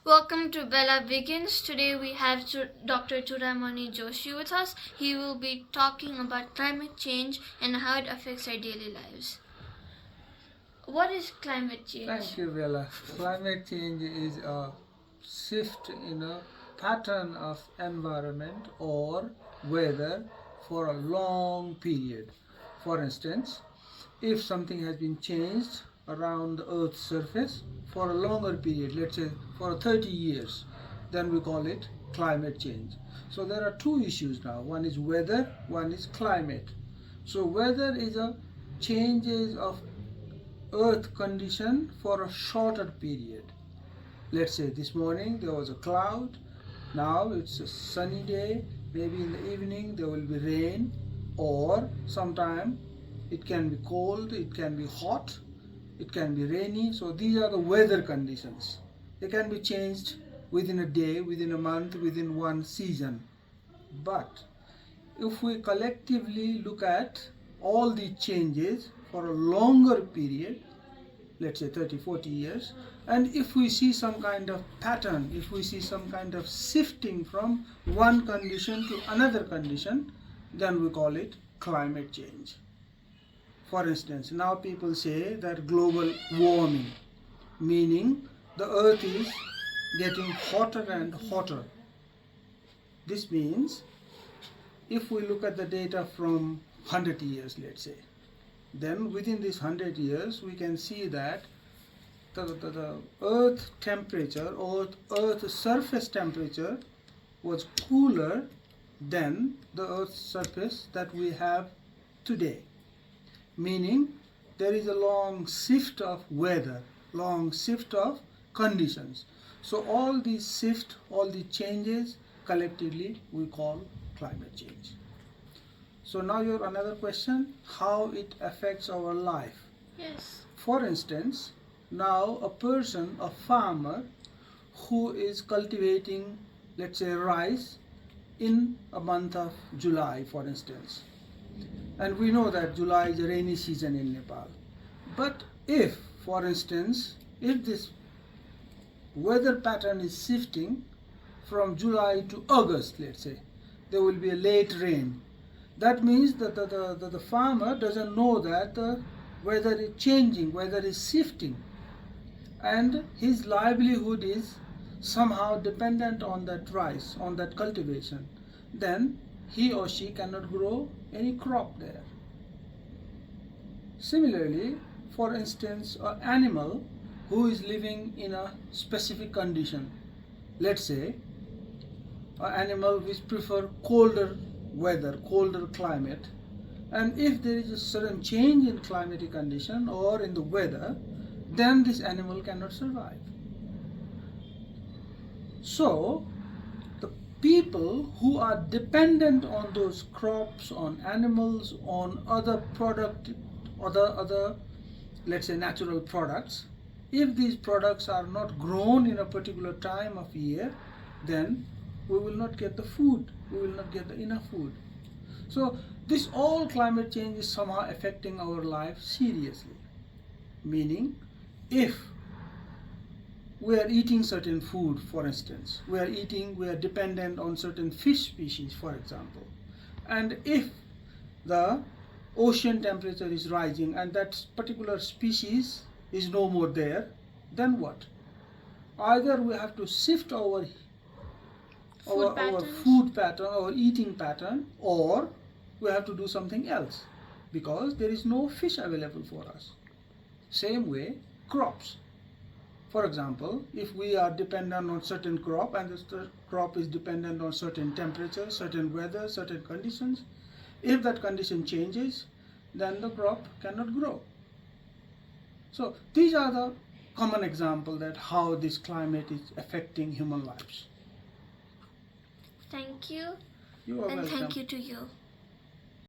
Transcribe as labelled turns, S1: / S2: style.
S1: Welcome to Bella Begins. Today we have Dr. Churamani Joshi with us. He will be talking about climate change and how it affects our daily lives. What is climate change?
S2: Thank you, Bella. Climate change is a shift in a pattern of environment or weather for a long period. For instance, if something has been changed around the Earth's surface for a longer period, let's say for 30 years, then we call it climate change. So there are two issues now. One is weather, one is climate. So weather is a changes of earth condition for a shorter period. Let's say this morning there was a cloud, now it's a sunny day, maybe in the evening there will be rain, or sometime it can be cold, it can be hot, it can be rainy. So these are the weather conditions. They can be changed within a day, within a month, within one season. But if we collectively look at all the changes for a longer period, let's say 30-40 years, and if we see some kind of pattern, if we see some kind of shifting from one condition to another condition, then we call it climate change. For instance, now people say that global warming, meaning the earth is getting hotter and hotter. This means if we look at the data from 100 years, let's say, then within these 100 years we can see that the earth temperature or earth surface temperature was cooler than the earth's surface that we have today, meaning there is a long shift of weather, long shift of conditions. So all these shift, all the changes collectively we call climate change. So now your another question, how it affects our life.
S1: Yes.
S2: For instance, now a person, a farmer who is cultivating, let's say, rice in a month of July, for instance. And we know that July is a rainy season in Nepal. But if, for instance, if this weather pattern is shifting from July to August, let's say, there will be a late rain. That means that the farmer doesn't know that the weather is changing, weather is shifting, and his livelihood is somehow dependent on that rice, on that cultivation. Then he or she cannot grow any crop there. Similarly, for instance, an animal who is living in a specific condition, let's say an animal which prefer colder weather, colder climate, and if there is a sudden change in climatic condition or in the weather, then this animal cannot survive. So the people who are dependent on those crops, on animals, on other product, other let's say natural products, if these products are not grown in a particular time of year, then we will not get the food, we will not get the enough food. So this all climate change is somehow affecting our life seriously, meaning if we are eating certain food, for instance, we are dependent on certain fish species, for example, and if the ocean temperature is rising and that particular species is no more there, then what? Either we have to shift our food pattern, our eating pattern, or we have to do something else because there is no fish available for us. Same way, crops. For example, if we are dependent on certain crop and the crop is dependent on certain temperature, certain weather, certain conditions, if that condition changes, then the crop cannot grow. So these are the common examples that how this climate is affecting human lives.
S1: Thank you.
S2: You are welcome.
S1: And thank you to you.